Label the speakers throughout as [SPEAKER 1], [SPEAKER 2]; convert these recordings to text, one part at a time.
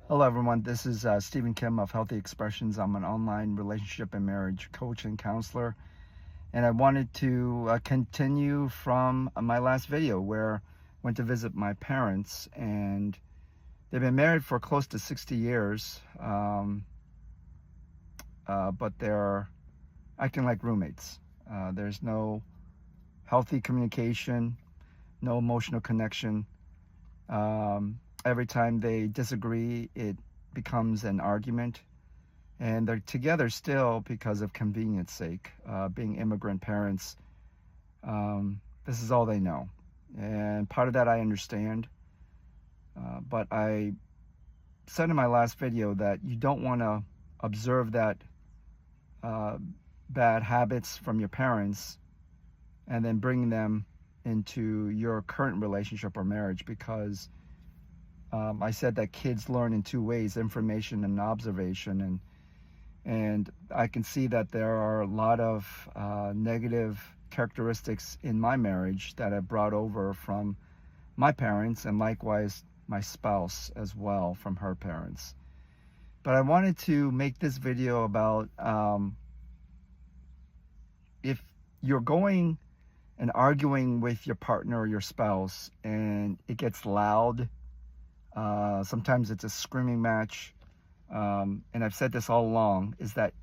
[SPEAKER 1] Hello, everyone. This is Stephen Kim of Healthy Expressions. I'm an online relationship and marriage coach and counselor. And I wanted to continue from my last video where I went to visit my parents. And they've been married for close to 60 years, but they're acting like roommates. There's no healthy communication, no emotional connection. Every time they disagree, it becomes an argument. And they're together still because of convenience sake. Being immigrant parents, this is all they know. And part of that I understand. But I said in my last video that you don't want to observe that bad habits from your parents and then bring them into your current relationship or marriage, because I said that kids learn in two ways: information and observation. And I can see that there are a lot of negative characteristics in my marriage that I brought over from my parents, and likewise my spouse as well from her parents. But I wanted to make this video about if you're going and arguing with your partner or your spouse and it gets loud, sometimes it's a screaming match, and I've said this all along, is that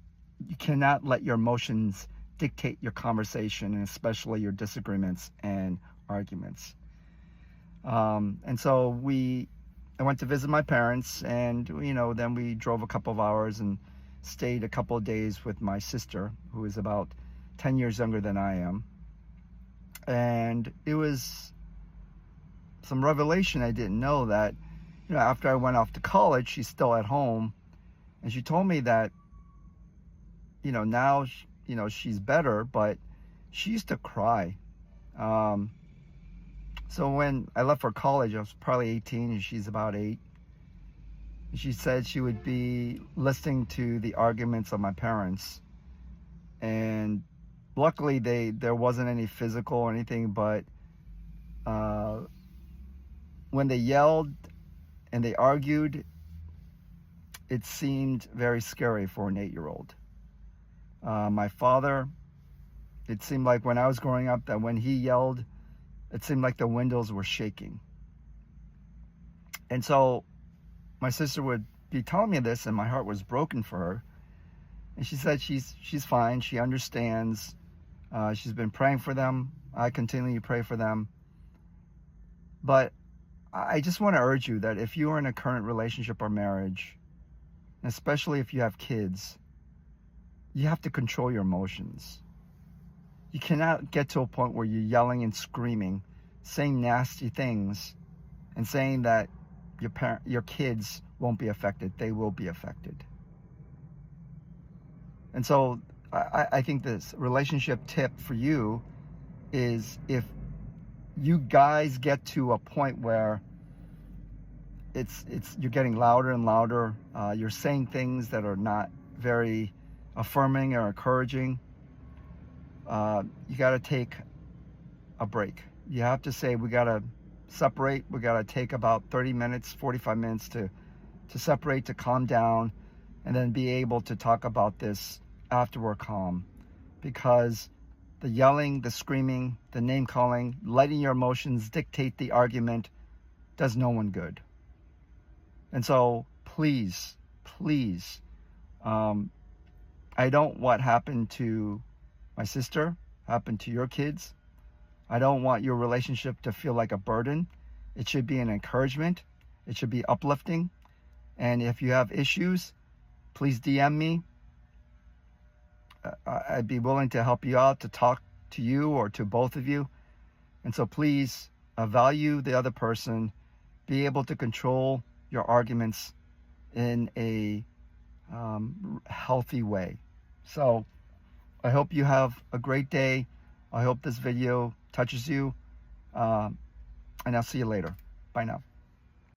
[SPEAKER 1] you cannot let your emotions dictate your conversation, and especially your disagreements and arguments. And so I went to visit my parents, and then we drove a couple of hours and stayed a couple of days with my sister, who is about 10 years younger than I am. And it was some revelation. I didn't know that, after I went off to college, she's still at home. And she told me that, now, she's better, but she used to cry. So when I left for college, I was probably 18 and she's about 8. She said she would be listening to the arguments of my parents. And luckily there wasn't any physical or anything, but when they yelled and they argued, it seemed very scary for an 8-year-old. My father, it seemed like when I was growing up that when he yelled, it seemed like the windows were shaking. And so my sister would be telling me this, and my heart was broken for her. And she said she's fine. She understands. She's been praying for them. I continually pray for them. But I just want to urge you that if you are in a current relationship or marriage, especially if you have kids, you have to control your emotions. You cannot get to a point where you're yelling and screaming, saying nasty things, and saying that your kids won't be affected. They will be affected. And so I think this relationship tip for you is, if you guys get to a point where you're getting louder and louder, you're saying things that are not very affirming or encouraging, you got to take a break. You have to say, we got to separate. We got to take about 30 minutes, 45 minutes to separate, to calm down, and then be able to talk about this after we're calm. Because the yelling, the screaming, the name calling, letting your emotions dictate the argument does no one good. And so please, I don't want what happened to my sister happen to your kids. I don't want your relationship to feel like a burden. It should be an encouragement. It should be uplifting. And if you have issues, please DM me. I'd be willing to help you out, to talk to you or to both of you. And so please value the other person. Be able to control your arguments in a healthy way. So I hope you have a great day. I hope this video touches you. And I'll see you later. Bye now.